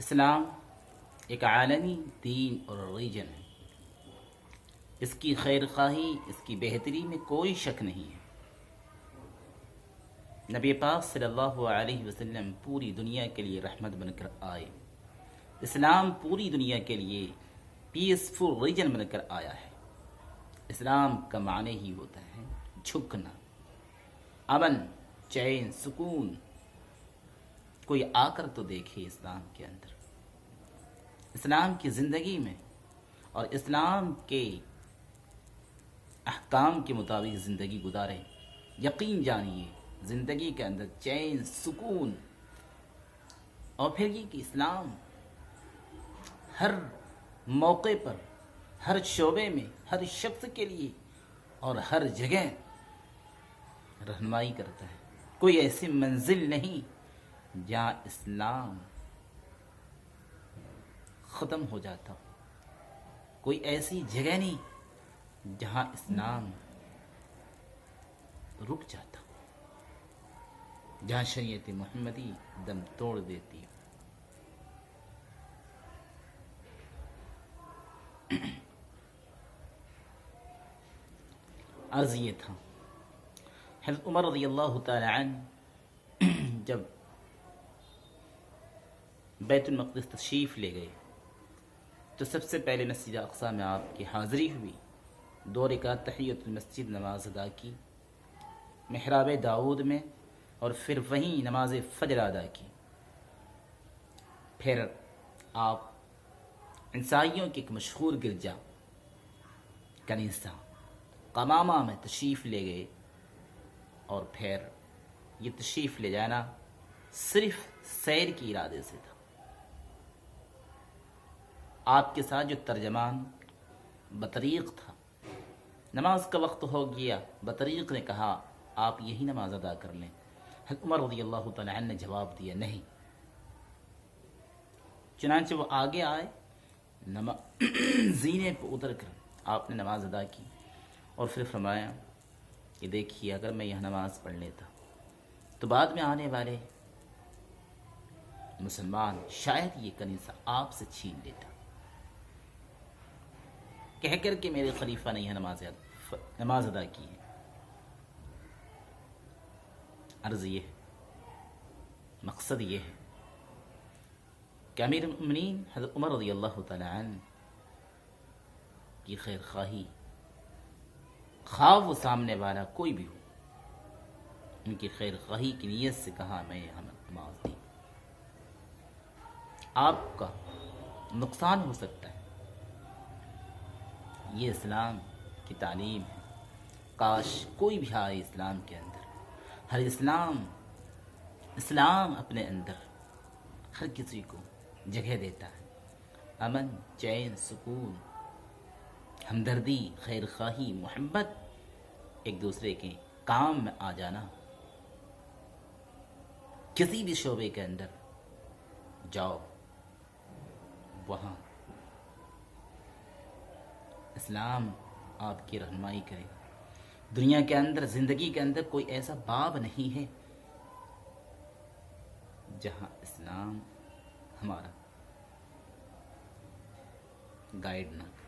اسلام ایک عالمی دین اور ریلیجن ہے۔ اس کی خیر خواہی، اس کی بہتری میں کوئی شک نہیں ہے۔ نبی پاک صلی اللہ علیہ وسلم پوری دنیا کے لیے رحمت بن کر آئے۔ اسلام پوری دنیا کے لیے پیسفل ریجن بن کر آیا ہے۔ اسلام کا معنی ہی ہوتا ہے جھکنا، امن، چین، سکون۔ کوئی آ کر تو دیکھے اسلام کے اندر، اسلام کی زندگی میں، اور اسلام کے احکام کے مطابق زندگی گزارے۔ یقین جانیے زندگی کے اندر چین، سکون، اور پھر یہ کہ اسلام ہر موقع پر، ہر شعبے میں، ہر شخص کے لیے اور ہر جگہ رہنمائی کرتا ہے۔ کوئی ایسی منزل نہیں جہاں اسلام ختم ہو جاتا ہو، کوئی ایسی جگہ نہیں جہاں اسلام رک جاتا ہو، جہاں شریعت محمدی دم توڑ دیتی ہو۔ عرض یہ تھا، حضرت عمر رضی اللہ تعالی عنہ جب بیت المقدس تشریف لے گئے تو سب سے پہلے مسجد اقصی میں آپ کی حاضری ہوئی، 2 رکعت تحیۃ المسجد نماز ادا کی محراب داؤد میں، اور پھر وہیں نماز فجر ادا کی۔ پھر آپ عیسائیوں کی ایک مشہور گرجا کنیسہ قمامہ میں تشریف لے گئے، اور پھر یہ تشریف لے جانا صرف سیر کی ارادے سے تھا۔ آپ کے ساتھ جو ترجمان بطریق تھا، نماز کا وقت ہو گیا، بطریق نے کہا آپ یہی نماز ادا کر لیں۔ حضرت عمر رضی اللہ تعالی عنہ نے جواب دیا نہیں۔ چنانچہ وہ آگے آئے، زینے پہ اتر کر آپ نے نماز ادا کی، اور پھر فرمایا کہ دیکھیے اگر میں یہ نماز پڑھ لیتا تو بعد میں آنے والے مسلمان شاید یہ کنیسہ آپ سے چھین لیتا، کہہ کر کے میرے خلیفہ نے یہ نماز ادا کی ہے۔ عرض یہ ہے، مقصد یہ ہے کہ امیر المؤمنین حضرت عمر رضی اللہ تعالی عنہ کی خیر خواہی، خواہ وہ سامنے والا کوئی بھی ہو، ان کی خیر خواہی کی نیت سے کہا میں یہ نماز دی۔ آپ کا نقصان ہو سکتا ہے، یہ اسلام کی تعلیم ہے۔ کاش کوئی بھی آئے اسلام کے اندر، ہر اسلام اپنے اندر ہر کسی کو جگہ دیتا ہے۔ امن، چین، سکون، ہمدردی، خیر خواہی، محبت، ایک دوسرے کے کام میں آ جانا۔ کسی بھی شعبے کے اندر جاؤ، وہاں اسلام آپ کی رہنمائی کرے۔ دنیا کے اندر، زندگی کے اندر کوئی ایسا باب نہیں ہے جہاں اسلام ہمارا گائیڈ نہ کرے۔